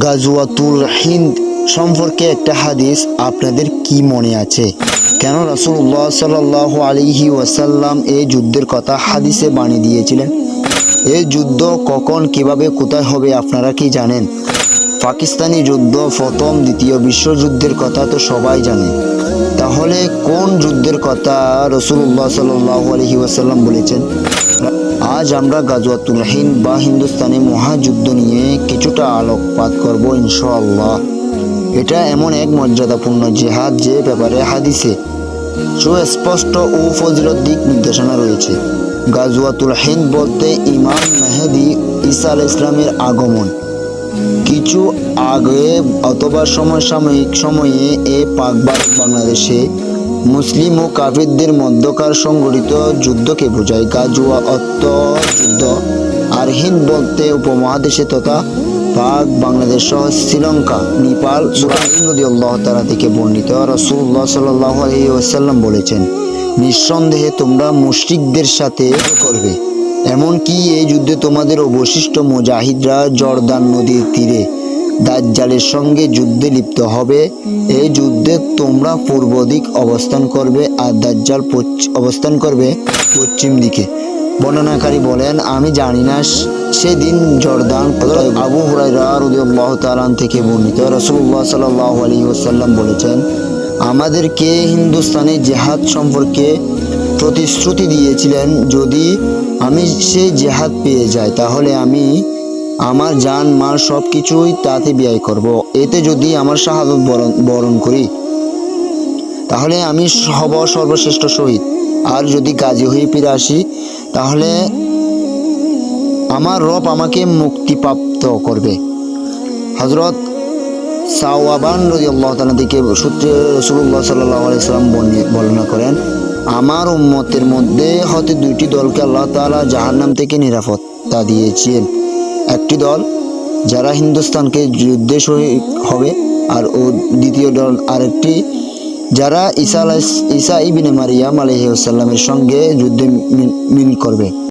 গাজওয়াতুল হিন্দ সম্পর্কে একটা হাদিস আপনাদের কি মনে আছে? কেন রাসূলুল্লাহ সাল্লাল্লাহু আলাইহি ওয়াসাল্লাম এই যুদ্ধের কথা হাদিসে বানিয়ে দিয়েছিলেন? এই যুদ্ধ কখন, কিভাবে, কোথায় হবে আপনারা কি জানেন? পাকিস্তানি যুদ্ধ, প্রথম দ্বিতীয় বিশ্বযুদ্ধের কথা তো সবাই জানে। তাহলে কোন যুদ্ধের কথা রাসূলুল্লাহ সাল্লাল্লাহু আলাইহি ওয়াসাল্লাম বলেছেন? আজ আমরা গাজওয়াতুল হিন্দ বা হিন্দুস্তানি মহাযুদ্ধ নিয়ে কিছুটা আলোকপাত করব ইনশাআল্লাহ। এটা এমন এক মর্যাদাপূর্ণ জিহাদ যে ব্যাপারে হাদিসে সুস্পষ্ট ও ফজিলত দিক নির্দেশনা রয়েছে। গাজওয়াতুল হিন্দ বলতে ইমাম মেহেদী ঈসা আলাইহিস সালামের আগমন কিছু আগে অথবা সমসাময়িক সময়ে এ পাক বাংলাদেশে মুসলিম ও কাফিরদের মধ্যকার সংগঠিত যুদ্ধকে বোঝায়। গাজওয়া অর্থ যুদ্ধ, আর হিন্দ বলতে উপমহাদেশে তথা পাক বাংলাদেশ সহ শ্রীলঙ্কা, নেপাল। সুরাইন রাদিয়াল্লাহু তাআলা থেকে বর্ণিত, রাসূলুল্লাহ সাল্লাল্লাহু আলাইহি ওয়াসাল্লাম বলেছেন, নিঃসন্দেহে তোমরা মুশরিকদের সাথে করবে, এমনকি এই যুদ্ধে তোমাদের অবশিষ্ট মুজাহিদরা জর্দান নদীর তীরে দাজ্জালের সঙ্গে যুদ্ধে লিপ্ত হবে। এই যুদ্ধে তোমরা পূর্ব দিক অবস্থান করবে আর দাজ্জাল অবস্থান করবে পশ্চিম দিকে। বর্ণনাকারী বলেন, আমি জানি না সেদিন জর্দান। আবু হুরায়রা রাদিয়াল্লাহু তাআলা থেকে বর্ণিত, রাসূলুল্লাহ সাল্লাল্লাহু আলাইহি ওয়াসাল্লাম বলেছেন, আমাদেরকে হিন্দুস্তানি জিহাদ সম্পর্কে প্রতিশ্রুতি দিয়েছিলেন, যদি আমি সেই জিহাদ পেয়ে যাই তাহলে আমি আমার জান মাল সব কিছুই তাতে ব্যয় করব। এতে যদি আমার শাহাদত বরণ করি তাহলে আমি হব সর্বশ্রেষ্ঠ শহীদ, আর যদি গাজী হয়ে ফিরে আসি তাহলে আমার রব আমাকে মুক্তিপ্রাপ্ত করবে। হযরত সাওবান রাদিয়াল্লাহু তাআলা থেকে সূত্রে রাসূলুল্লাহ সাল্লাল্লাহু আলাইহি ওয়াসাল্লাম বর্ণনা করেন, আমার উম্মতের মধ্যে হতে দুইটি দলকে আল্লাহ তাআলা জাহান্নাম থেকে নিরাপত্তা দিয়েছেন। একটি দল যারা হিন্দুস্তানকে যুদ্ধে শহীদ হবে, আর দ্বিতীয় দল আরেকটি যারা ঈসা ইবনে মারিয়াম আলাইহিস সালামের সঙ্গে যুদ্ধে মিল করবে।